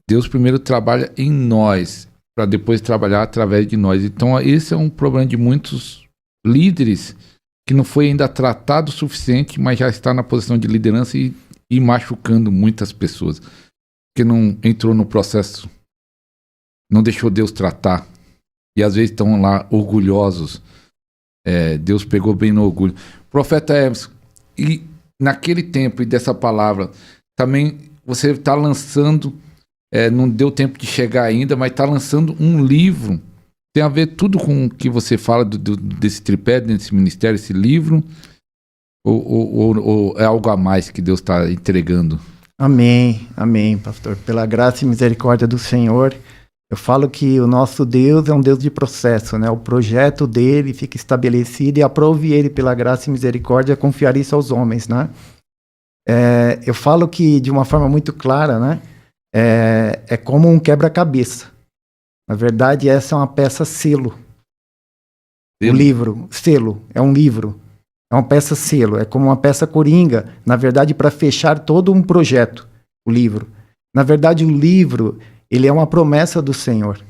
Deus primeiro trabalha em nós, para depois trabalhar através de nós. Então, esse é um problema de muitos líderes que não foi ainda tratado o suficiente, mas já está na posição de liderança e machucando muitas pessoas. Que não entrou no processo, não deixou Deus tratar. E às vezes estão lá orgulhosos. Deus pegou bem no orgulho. Profeta Hermes, e naquele tempo e dessa palavra, também você está lançando, não deu tempo de chegar ainda, mas está lançando um livro. Tem a ver tudo com o que você fala desse tripé, desse ministério, esse livro? Ou é algo a mais que Deus está entregando? Amém, amém, pastor. Pela graça e misericórdia do Senhor, eu falo que o nosso Deus é um Deus de processo, né? O projeto dele fica estabelecido e aprove ele pela graça e misericórdia confiar isso aos homens, né? Eu falo que de uma forma muito clara, né? É como um quebra-cabeça. Na verdade, essa é uma peça selo. O livro, selo, é um livro. É uma peça selo, é como uma peça coringa, na verdade, para fechar todo um projeto, o livro. Na verdade, o livro, ele é uma promessa do Senhor.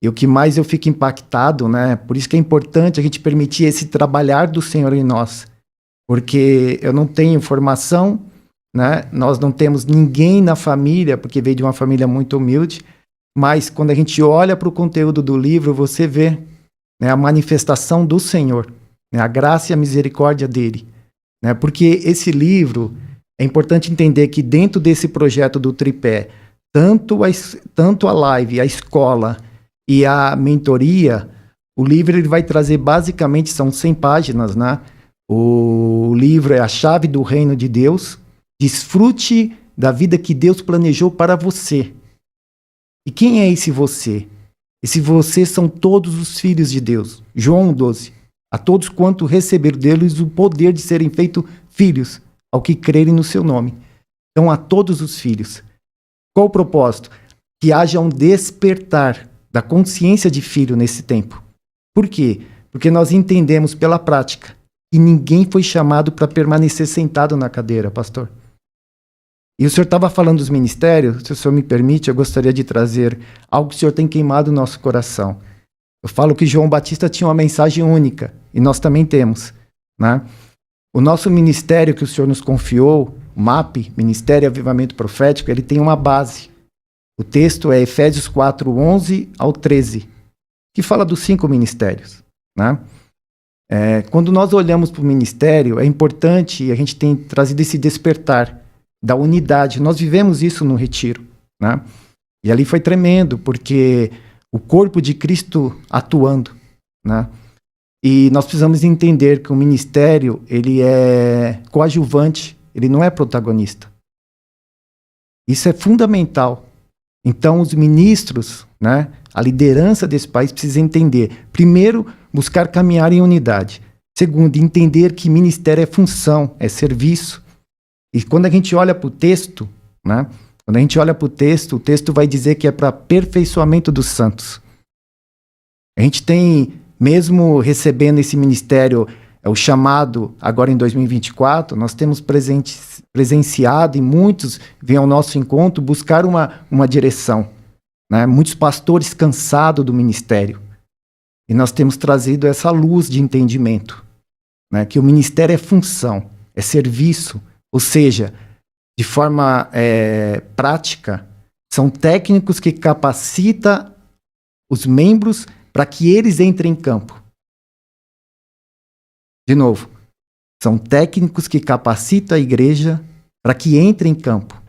E o que mais eu fico impactado, né? Por isso que é importante a gente permitir esse trabalhar do Senhor em nós. Porque eu não tenho formação, né? Nós não temos ninguém na família, porque veio de uma família muito humilde, mas quando a gente olha para o conteúdo do livro, você vê, né, a manifestação do Senhor, né, a graça e a misericórdia dele. Né, porque esse livro, é importante entender que dentro desse projeto do tripé, tanto a live, a escola e a mentoria, o livro ele vai trazer basicamente, são 100 páginas, né? O livro é a chave do reino de Deus. Desfrute da vida que Deus planejou para você. E quem é esse você? Esse você são todos os filhos de Deus. João 12. A todos quanto receberam deles o poder de serem feitos filhos, ao que crerem no seu nome. Então, a todos os filhos. Qual o propósito? Que haja um despertar da consciência de filho nesse tempo. Por quê? Porque nós entendemos pela prática que ninguém foi chamado para permanecer sentado na cadeira, pastor. E o senhor estava falando dos ministérios, se o senhor me permite, eu gostaria de trazer algo que o senhor tem queimado no nosso coração. Eu falo que João Batista tinha uma mensagem única, e nós também temos. Né? O nosso ministério que o senhor nos confiou, o MAP, Ministério Avivamento Profético, ele tem uma base. O texto é Efésios 4, 11 ao 13, que fala dos 5 ministérios. Né? Quando nós olhamos para o ministério, é importante, a gente tem trazido esse despertar da unidade. Nós vivemos isso no retiro, né? E ali foi tremendo, porque o corpo de Cristo atuando, né? E nós precisamos entender que o ministério, ele é coadjuvante, ele não é protagonista. Isso é fundamental. Então, os ministros, né, a liderança desse país precisa entender. Primeiro, buscar caminhar em unidade. Segundo, entender que ministério é função, é serviço. E quando a gente olha para o texto, né? Quando a gente olha para o texto vai dizer que é para aperfeiçoamento dos santos. A gente tem, mesmo recebendo esse ministério, o chamado agora em 2024, nós temos presenciado e muitos vêm ao nosso encontro buscar uma direção. Né? Muitos pastores cansados do ministério. E nós temos trazido essa luz de entendimento. Né? Que o ministério é função, é serviço. Ou seja, de forma prática, são técnicos que capacitam os membros para que eles entrem em campo. De novo, são técnicos que capacitam a igreja para que entre em campo.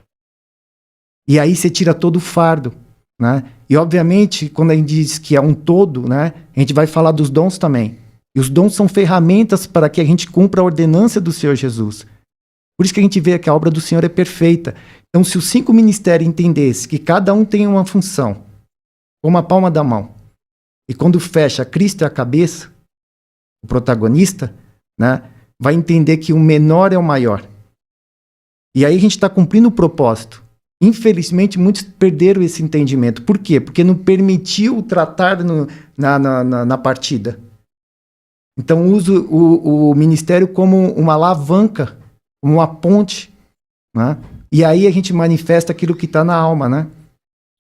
E aí você tira todo o fardo. Né? E, obviamente, quando a gente diz que é um todo, né, a gente vai falar dos dons também. E os dons são ferramentas para que a gente cumpra a ordenança do Senhor Jesus. Por isso que a gente vê que a obra do Senhor é perfeita. Então, se os 5 ministérios entendessem que cada um tem uma função, como a palma da mão, e quando fecha, Cristo é a cabeça, o protagonista, né, vai entender que o menor é o maior. E aí a gente está cumprindo o propósito. Infelizmente, muitos perderam esse entendimento. Por quê? Porque não permitiu tratar na partida. Então, usa o ministério como uma alavanca, uma ponte, né? E aí a gente manifesta aquilo que está na alma, né?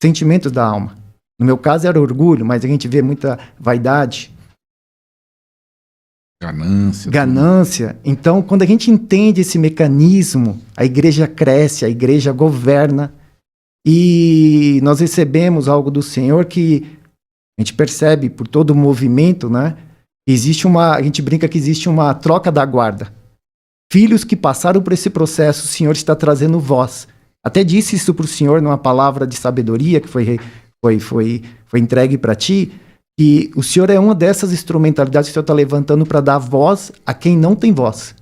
sentimentos da alma. No meu caso era orgulho, mas a gente vê muita vaidade, ganância. Então, quando a gente entende esse mecanismo, a igreja cresce, a igreja governa, e nós recebemos algo do Senhor que a gente percebe por todo o movimento, né? A gente brinca que existe uma troca da guarda. Filhos que passaram por esse processo, o Senhor está trazendo voz. Até disse isso para o Senhor numa palavra de sabedoria que foi entregue para ti, que o Senhor é uma dessas instrumentalidades que o Senhor está levantando para dar voz a quem não tem voz.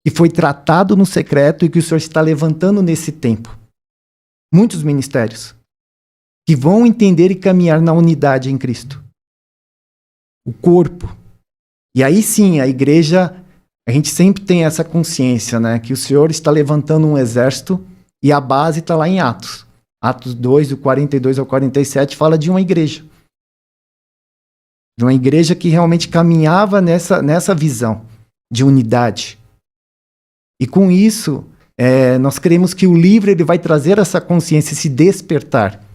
Que foi tratado no secreto e que o Senhor está levantando nesse tempo. Muitos ministérios que vão entender e caminhar na unidade em Cristo. O corpo. E aí sim, a igreja, a gente sempre tem essa consciência, né? Que o Senhor está levantando um exército e a base está lá em Atos. Atos 2, do 42 ao 47, fala de uma igreja. De uma igreja que realmente caminhava nessa visão de unidade. E com isso, nós cremos que o livro ele vai trazer essa consciência, esse despertar.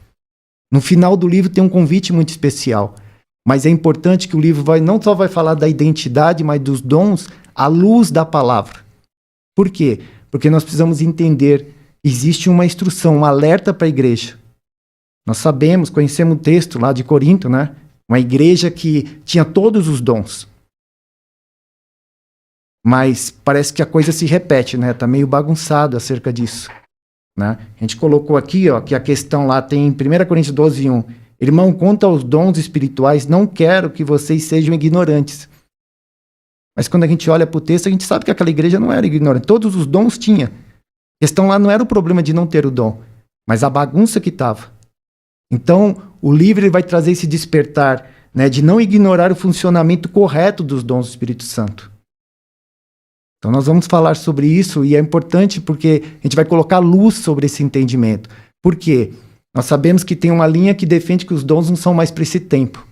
No final do livro tem um convite muito especial. Mas é importante que o livro não só vai falar da identidade, mas dos dons à luz da palavra. Por quê? Porque nós precisamos entender, existe uma instrução, um alerta para a igreja. Nós sabemos, conhecemos o texto lá de Corinto, né? Uma igreja que tinha todos os dons. Mas parece que a coisa se repete, né? Está meio bagunçado acerca disso. Né? A gente colocou aqui, ó, que a questão lá tem em 1 Coríntios 12, 1. Irmão, quanto aos dons espirituais, não quero que vocês sejam ignorantes. Mas quando a gente olha para o texto, a gente sabe que aquela igreja não era ignorante. Todos os dons tinha. A questão lá não era o problema de não ter o dom, mas a bagunça que estava. Então, o livro ele vai trazer esse despertar, né, de não ignorar o funcionamento correto dos dons do Espírito Santo. Então nós vamos falar sobre isso e é importante porque a gente vai colocar luz sobre esse entendimento. Por quê? Nós sabemos que tem uma linha que defende que os dons não são mais para esse tempo.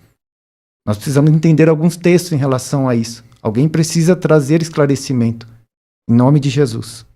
Nós precisamos entender alguns textos em relação a isso. Alguém precisa trazer esclarecimento. Em nome de Jesus.